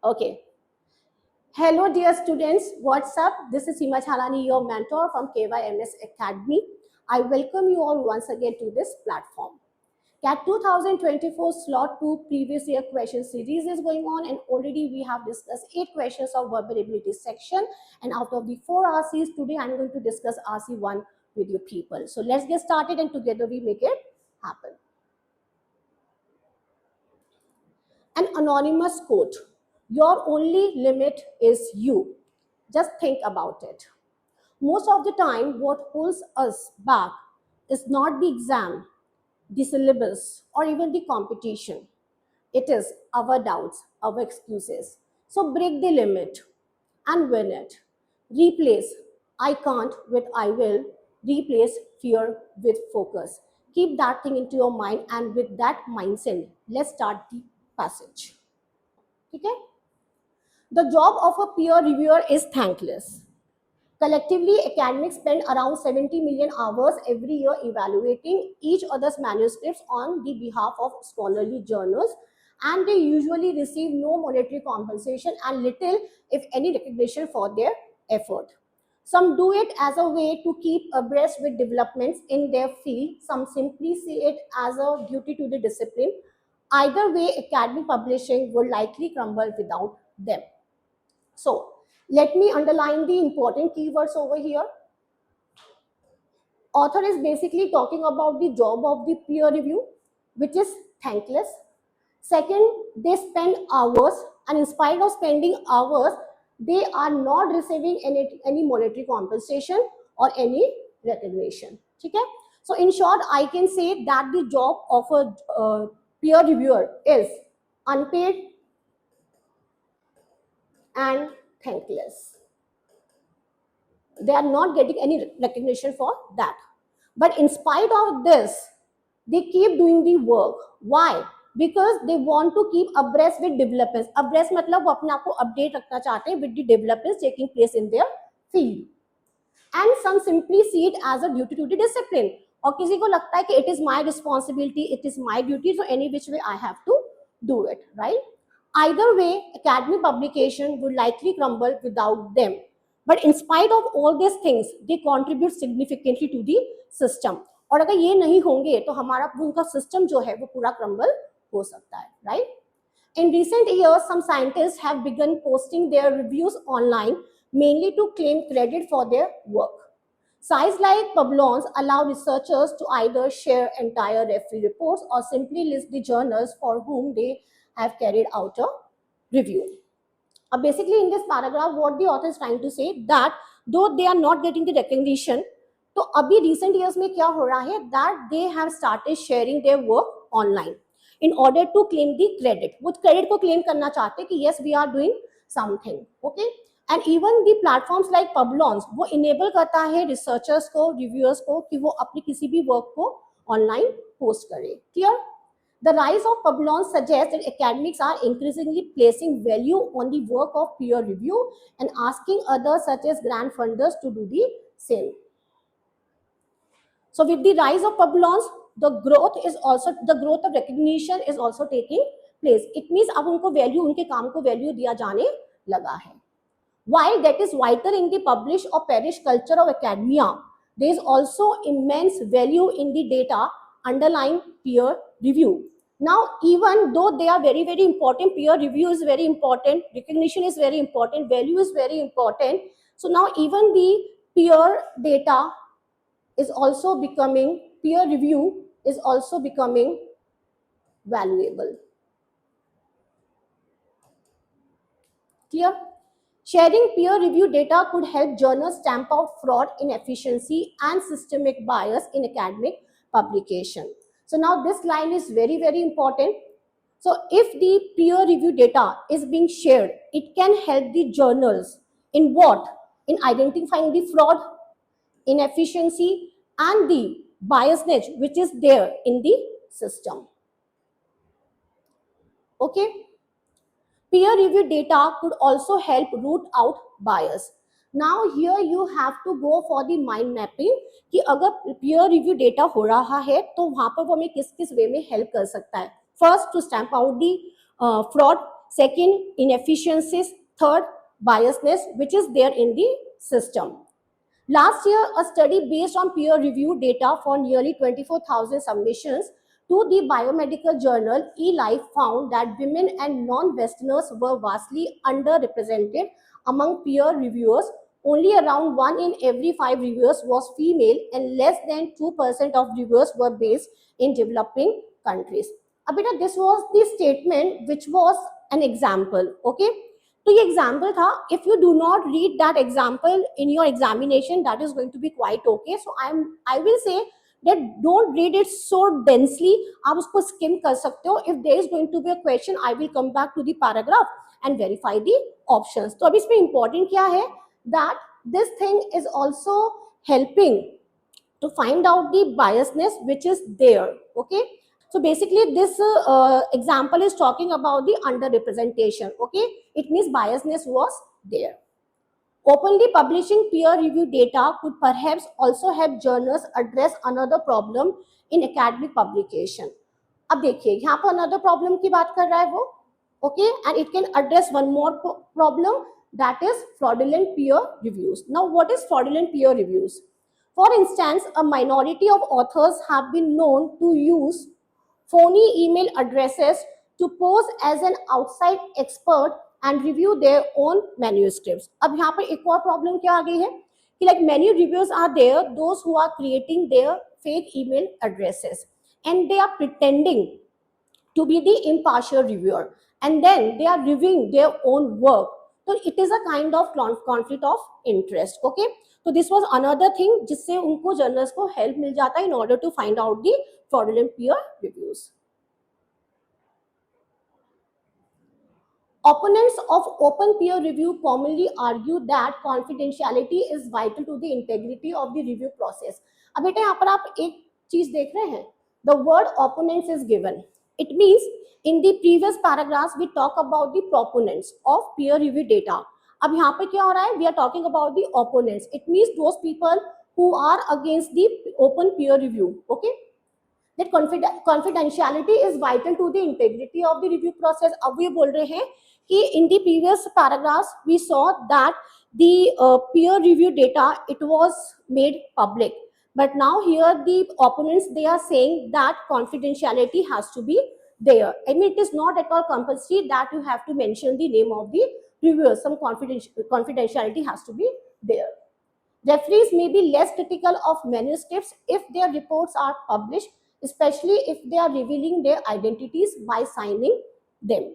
Okay. Hello, dear students. What's up? This is Seema Chalani, your mentor from KYMS Academy. I welcome you all once again to this platform. CAT 2024 Slot 2 previous year question series is going on, and already we have discussed 8 questions of verbal ability section. And out of the 4 RCs, today I'm going to discuss RC1 with you people. So let's get started and together we make it happen. An anonymous quote. Your only limit is you. Just think about it. Most of the time, what holds us back is not the exam, the syllabus, or even the competition. It is our doubts, our excuses. So break the limit and win it. Replace I can't with I will. Replace fear with focus. Keep that thing into your mind, and with that mindset, let's start the passage. Okay? The job of a peer reviewer is thankless. Collectively, academics spend around 70 million hours every year evaluating each other's manuscripts on the behalf of scholarly journals, and they usually receive no monetary compensation and little, if any, recognition for their effort. Some do it as a way to keep abreast with developments in their field. Some simply see it as a duty to the discipline. Either way, academic publishing would likely crumble without them. So, let me underline the important keywords over here. Author is basically talking about the job of the peer review, which is thankless. Second, they spend hours, and in spite of spending hours, they are not receiving any monetary compensation or any recognition. Okay? So, in short, I can say that the job of a peer reviewer is unpaid and thankless. They are not getting any recognition for that. But in spite of this, they keep doing the work. Why? Because they want to keep abreast with developments. Abreast मतलब वो अपने आप को update रखना चाहते हैं with the developments taking place in their field. And some simply see it as a duty to the discipline. और किसी को लगता है कि it is my responsibility, it is my duty, so any which way I have to do it, right? Either way, academic publication would likely crumble without them. But in spite of all these things, they contribute significantly to the system. और अगर ये नहीं होंगे तो हमारा उनका system जो है वो पूरा क्रम्बल हो सकता है, right? In recent years, some scientists have begun posting their reviews online, mainly to claim credit for their work. Sites like Publons allow researchers to either share entire referee reports or simply list the journals for whom they have carried out a review. Basically, in this paragraph, what the author is trying to say that though they are not getting the recognition, तो अभी recent years में क्या हो रहा है that they have started sharing their work online in order to claim the credit. वो credit को claim करना चाहते हैं कि yes we are doing something, okay? And even the platforms like Publons वो enable करता है researchers को, reviewers को कि वो अपनी किसी भी work को online post करे. Clear? The rise of Publons suggests that academics are increasingly placing value on the work of peer review and asking others such as grant funders to do the same. So with the rise of Publons, the growth of recognition is also taking place. It means अब उनको value, उनके काम को value दिया जाने लगा है. While that is vital in the published or perished culture of academia, there is also immense value in the data underlying peer review. Now, even though they are very, very important, peer review is very important, recognition is very important, value is very important. So now even the peer data is also becoming, peer review is also becoming valuable. Clear? Sharing peer review data could help journals stamp out fraud, inefficiency, and systemic bias in academic publication. So now this line is very, very important. So if the peer review data is being shared, it can help the journals in what? In identifying the fraud, inefficiency, and the biasness which is there in the system. Okay? Peer review data could also help root out bias. Now here you have to go for the mind mapping कि अगर peer review data हो रहा है तो वहाँ पर वो हमें किस किस वे में help कर सकता है. First, to stamp out the fraud. second, inefficiencies, third, biasness which is there in the system. Last year, a study based on peer-reviewed data for nearly 24,000 submissions to the biomedical journal eLife found that women and non-Westerners were vastly underrepresented among peer reviewers. Only around 1 in every 5 reviewers was female, and less than 2% of reviewers were based in developing countries. Abita, this was the statement which was an example, okay? तो ये example था. If you do not read that example in your examination, that is going to be quite okay. So I will say that don't read it so densely. आप उसको skim कर सकते हो. If there is going to be a question, I will come back to the paragraph and verify the options. तो अब इसमें important क्या है, that this thing is also helping to find out the biasness which is there, okay. So basically this example is talking about the underrepresentation, okay. It means biasness was there. Openly publishing peer-reviewed data could perhaps also help journals address another problem in academic publication. अब देखिए यहाँ पर another problem की बात कर रहा है वो, okay, and it can address one more problem, that is fraudulent peer reviews. Now, what is fraudulent peer reviews? For instance, a minority of authors have been known to use phony email addresses to pose as an outside expert and review their own manuscripts. अब यहाँ पर एक और problem क्या आ गई है कि like many reviewers are there, those who are creating their fake email addresses and they are pretending to be the impartial reviewer and then they are reviewing their own work. So it is a kind of conflict of interest, okay. So this was another thing जिससे उनको journals को help मिल जाता है in order to find out the fraudulent peer reviews. Opponents of open peer review commonly argue that confidentiality is vital to the integrity of the review process. अब बेटा यहाँ पर आप एक चीज देख रहे हैं, the word opponents is given. It means in the previous paragraphs we talk about the proponents of peer review data. अब यहाँ पे क्या हो रहा है, we are talking about the opponents. It means those people who are against the open peer review, okay. That confidentiality is vital to the integrity of the review process. अब ये बोल रहे हैं कि in the previous paragraphs we saw that the peer review data, it was made public, but now here the opponents, they are saying that confidentiality has to be there. I mean, it is not at all compulsory that you have to mention the name of the reviewer. Some confidentiality has to be there. Referees may be less critical of manuscripts if their reports are published, especially if they are revealing their identities by signing them.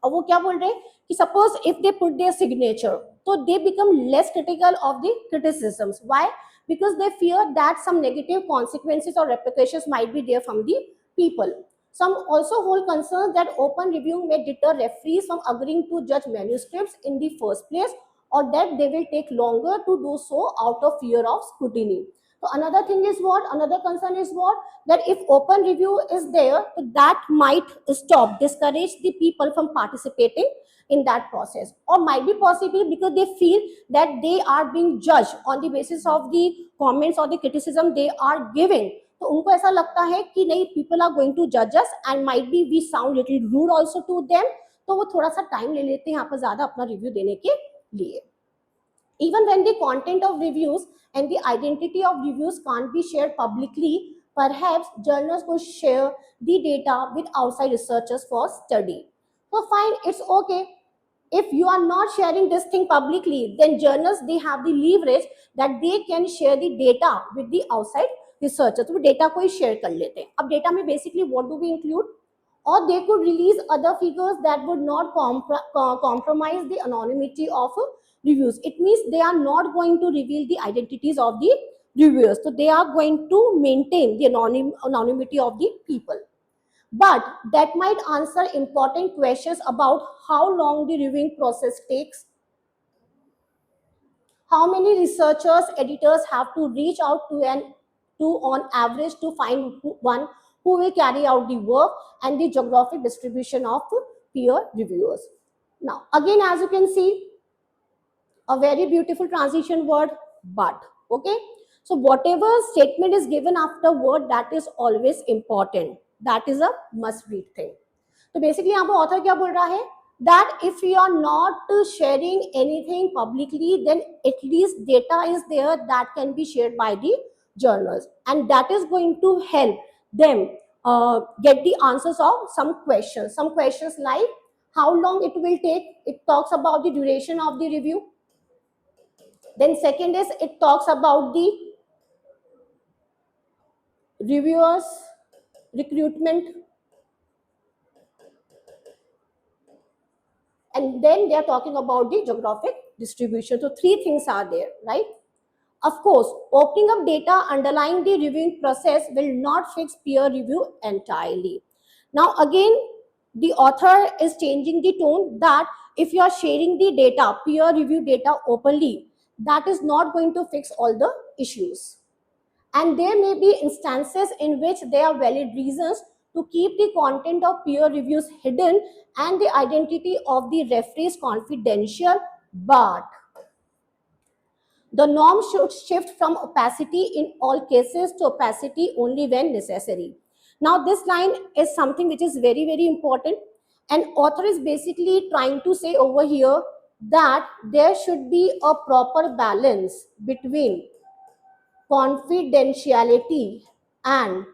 अब वो क्या बोल रहे हैं कि suppose if they put their signature, so they become less critical of the criticisms. Why? Because they fear that some negative consequences or repercussions might be there from the people. Some also hold concerns that open review may deter referees from agreeing to judge manuscripts in the first place, or that they will take longer to do so out of fear of scrutiny. So another thing is what? Another concern is what? That if open review is there, that might discourage the people from participating in that process, or might be possible because they feel that they are being judged on the basis of the comments or the criticism they are giving. तो उनको ऐसा लगता है कि नहीं, people are going to judge us and might be we sound little rude also to them. तो वो थोड़ा सा टाइम ले लेते हैं यहाँ पर ज्यादा अपना रिव्यू देने के लिए. Even when the content of reviews and the identity of reviews can't be shared publicly, perhaps journals could share the data with outside researchers for study. So fine, it's okay. If you are not sharing this thing publicly, then journals, they have the leverage that they can share the data with the outside researchers. तो data को ही share कर लेते हैं. अब data में basically what do we include? Or they could release other figures that would not compromise the anonymity of reviews. It means they are not going to reveal the identities of the reviewers. So they are going to maintain the anonymity of the people. But that might answer important questions about how long the reviewing process takes, how many researchers, editors have to reach out to on average to find one who will carry out the work, and the geographic distribution of peer reviewers. Now, again, as you can see, a very beautiful transition word, but, okay. So whatever statement is given after word, that is always important. That is a must read thing. So basically यहाँ पर author क्या बोल रहा है that if you are not sharing anything publicly, then at least data is there that can be shared by the journals, and that is going to help them get the answers of some questions. Some questions like how long it will take, it talks about the duration of the review. Then second is it talks about the reviewers recruitment, and then they are talking about the geographic distribution. So three things are there, right? Of course, opening up data underlying the reviewing process will not fix peer review entirely. Now, again, the author is changing the tone that if you are sharing the data, peer review data openly, that is not going to fix all the issues. And there may be instances in which there are valid reasons to keep the content of peer reviews hidden and the identity of the referees confidential, but the norm should shift from opacity in all cases to opacity only when necessary. Now, this line is something which is very, very important. And author is basically trying to say over here that there should be a proper balance between confidentiality and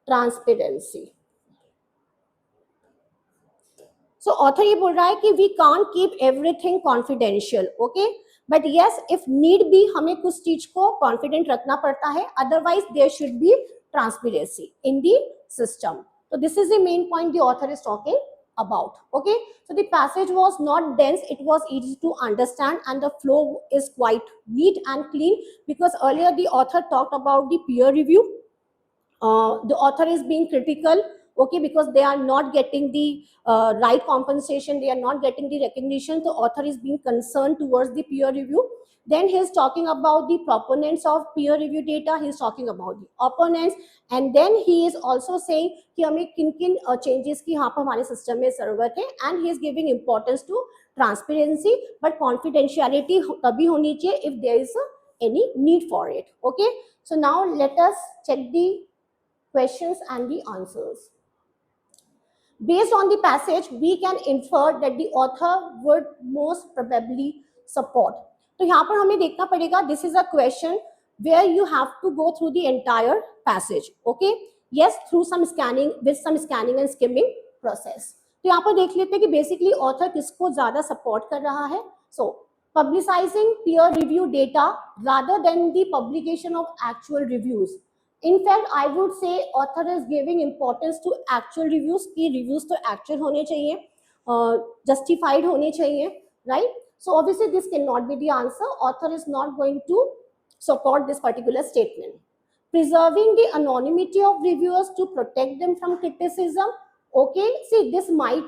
transparency. So author ये बोल रहा है कि we can't keep everything confidential, okay, but yes if need भी हमें कुछ चीज को कॉन्फिडेंट रखना पड़ता है, otherwise there should be transparency in the system. So this is the main point the author is talking about. Okay, so the passage was not dense, it was easy to understand, and the flow is quite neat and clean, because earlier the author talked about the peer review. The author is being critical, okay, because they are not getting the right compensation, they are not getting the recognition. The author is being concerned towards the peer review. Then he is talking about the proponents of peer review data, he is talking about the opponents, and then he is also saying कि हमें किन किन changes की यहाँ पर हमारे system में ज़रूरत है, and he is giving importance to transparency, but confidentiality तभी होनी चाहिए if there is any need for it. Okay, so now let us check the questions and the answers. Based on the passage, we can infer that the author would most probably support. तो यहाँ पर हमें देखना पड़ेगा, this is a question where you have to go through the entire passage, okay? Yes, through some scanning, with some scanning and skimming process. तो यहाँ पर देख लेते हैं कि basically author किसको ज़्यादा support कर रहा है. So, publicizing peer review data rather than the publication of actual reviews. In fact, I would say author is giving importance to actual reviews. कि reviews तो actual होने चाहिए, justified होने चाहिए, right? So obviously this cannot be the answer. Author is not going to support this particular statement. Preserving the anonymity of reviewers to protect them from criticism. Okay, see this might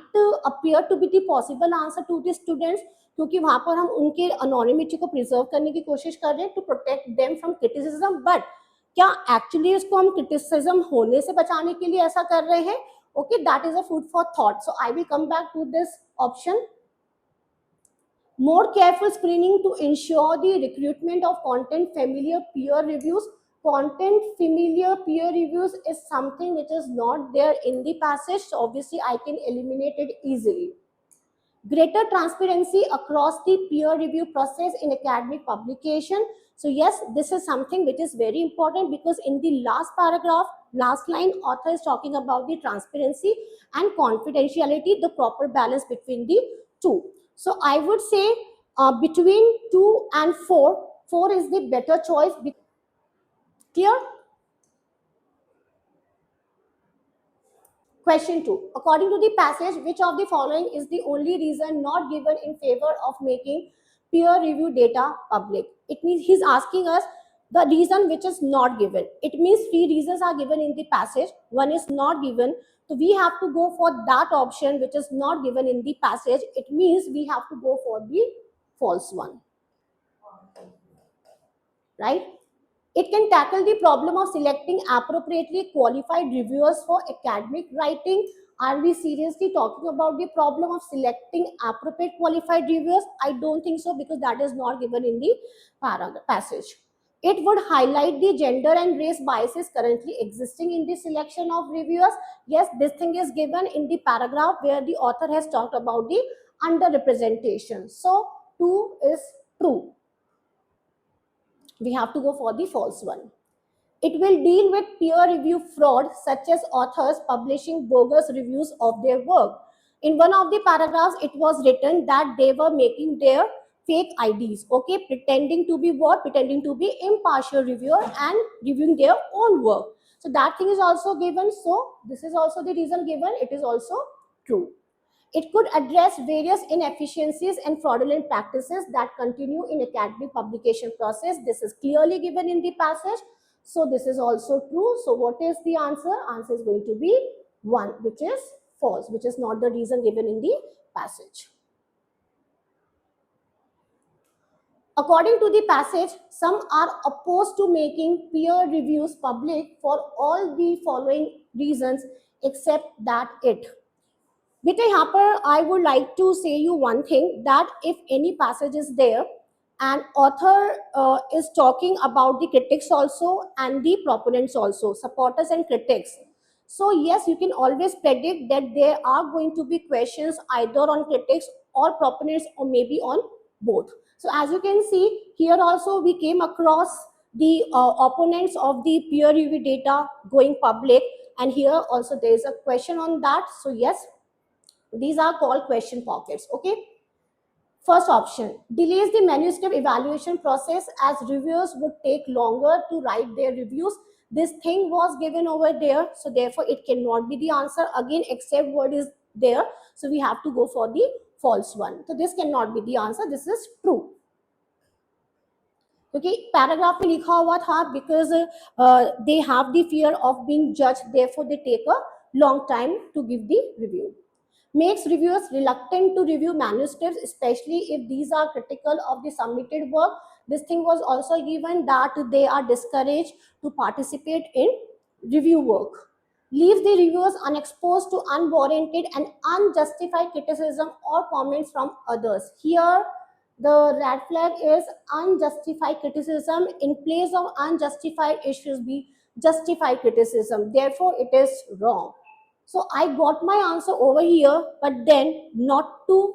appear to be the possible answer to the students, क्योंकि वहां पर हम उनके anonymity को preserve करने की कोशिश कर रहे हैं to protect them from criticism, but क्या एक्चुअली इसको हम क्रिटिसिज्म होने से बचाने के लिए ऐसा कर रहे हैं? Okay, that is a food for thought. So I will come back to this option. More careful screening to ensure the recruitment of content familiar peer reviews. Content familiar peer reviews is something which is not there in the passage, so obviously I can eliminate it easily. Greater transparency across the peer review process in academic publication. So yes, this is something which is very important, because in the last paragraph, last line, author is talking about the transparency and confidentiality, the proper balance between the two. So I would say between 2 and 4, 4 is the better choice. Clear? Question 2. According to the passage, which of the following is the only reason not given in favor of making peer review data public? It means he's asking us the reason which is not given. It means 3 reasons are given in the passage. One is not given. So we have to go for that option which is not given in the passage. It means we have to go for the false one. Right? It can tackle the problem of selecting appropriately qualified reviewers for academic writing. Are we seriously talking about the problem of selecting appropriate qualified reviewers? I don't think so, because that is not given in the passage. It would highlight the gender and race biases currently existing in the selection of reviewers. Yes, this thing is given in the paragraph where the author has talked about the underrepresentation. So 2 is true. We have to go for the false one. It will deal with peer review fraud, such as authors publishing bogus reviews of their work. In one of the paragraphs, it was written that they were making their fake IDs, okay, pretending to be what? Pretending to be impartial reviewer and reviewing their own work. So that thing is also given. So this is also the reason given. It is also true. It could address various inefficiencies and fraudulent practices that continue in academic publication process. This is clearly given in the passage. So this is also true. So what is the answer? Answer is going to be 1, which is false, which is not the reason given in the passage. According to the passage, some are opposed to making peer reviews public for all the following reasons, except that it. बेटे यहाँ पर I would like to say you one thing, that if any passage is there and author is talking about the critics also and the proponents also, supporters and critics. So yes, you can always predict that there are going to be questions either on critics or proponents or maybe on both. So as you can see here also we came across the opponents of the peer review data going public, and here also there is a question on that. So yes, these are called question pockets, okay? First option, delays the manuscript evaluation process as reviewers would take longer to write their reviews. This thing was given over there, so therefore it cannot be the answer. Again, except word is there, so we have to go for the false one. So this cannot be the answer, this is true. क्योंकि paragraph में लिखा हुआ था because they have the fear of being judged, therefore they take a long time to give the review. Makes reviewers reluctant to review manuscripts, especially if these are critical of the submitted work. This thing was also given that they are discouraged to participate in review work. Leaves the reviewers unexposed to unwarranted and unjustified criticism or comments from others. Here, the red flag is unjustified criticism. In place of unjustified, it should be justified criticism. Therefore, it is wrong. So I got my answer over here, but then not to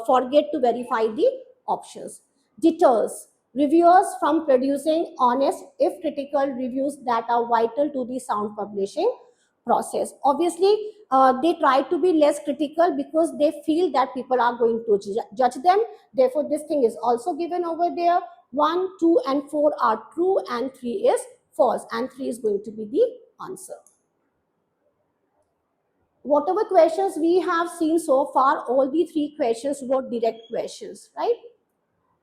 forget to verify the options. Deters reviewers from producing honest, if critical, reviews that are vital to the sound publishing process. Obviously, they try to be less critical because they feel that people are going to judge them. Therefore, this thing is also given over there. 1, 2, and 4 are true, and 3 is false, and 3 is going to be the answer. Whatever questions we have seen so far, all the 3 questions were direct questions, right?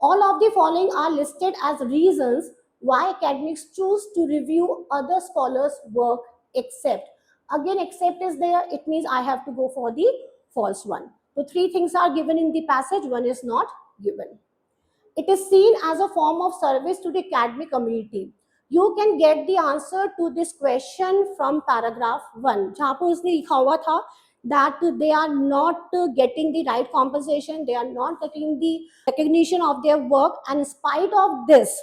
All of the following are listed as reasons why academics choose to review other scholars' work except. Again, except is there, it means I have to go for the false one. So 3 things are given in the passage, 1 is not given. It is seen as a form of service to the academic community. You can get the answer to this question from paragraph 1, जहाँ पर उसने लिखा हुआ था that they are not getting the right compensation, they are not getting the recognition of their work, and in spite of this,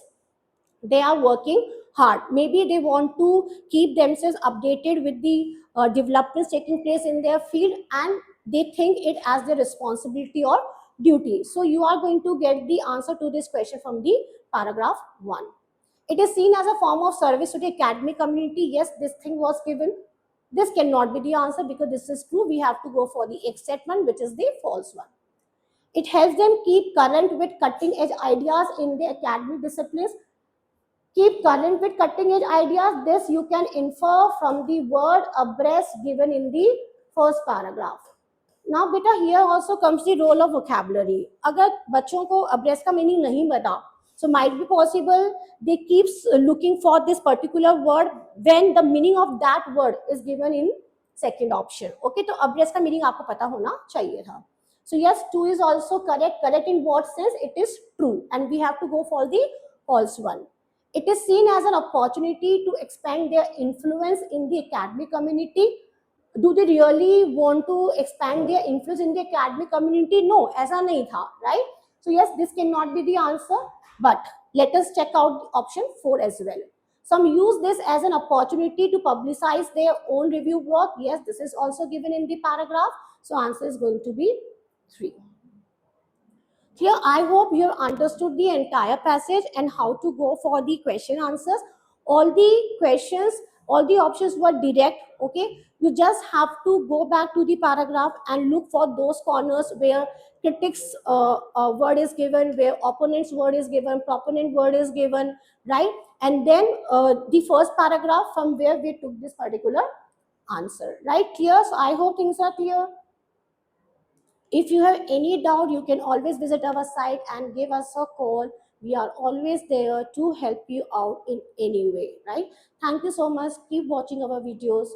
they are working hard. Maybe they want to keep themselves updated with the developments taking place in their field, and they think it as their responsibility or duty. So you are going to get the answer to this question from the paragraph 1. It is seen as a form of service to the academic community. Yes, this thing was given. This cannot be the answer because this is true. We have to go for the except one, which is the false one. It helps them keep current with cutting edge ideas in the academic disciplines. Keep current with cutting edge ideas. This you can infer from the word abreast given in the first paragraph. Now beta, here also comes the role of vocabulary. अगर बच्चों को abreast का meaning नहीं पता, so might be possible they keep looking for this particular word when the meaning of that word is given in second option. Okay, तो abreast का meaning आपको पता होना चाहिए था. So yes, 2 is also correct. Correct in what sense? It is true, and we have to go for the false one. It is seen as an opportunity to expand their influence in the academic community. Do they really want to expand their influence in the academic community? No, ऐसा नहीं था, right? So yes, this cannot be the answer, but Let us check out option 4 as well. Some use this as an opportunity to publicize their own review work. Yes, this is also given in the paragraph. So answer is going to be 3. Here, I hope you have understood the entire passage and how to go for the question answers. All the questions, all the options were direct, okay? You just have to go back to the paragraph and look for those corners where critics word is given, where opponent's word is given, proponent word is given, right? And then the first paragraph from where we took this particular answer, right? Clear? So I hope things are clear. If you have any doubt, you can always visit our site and give us a call. We are always there to help you out in any way, right? Thank you so much. Keep watching our videos.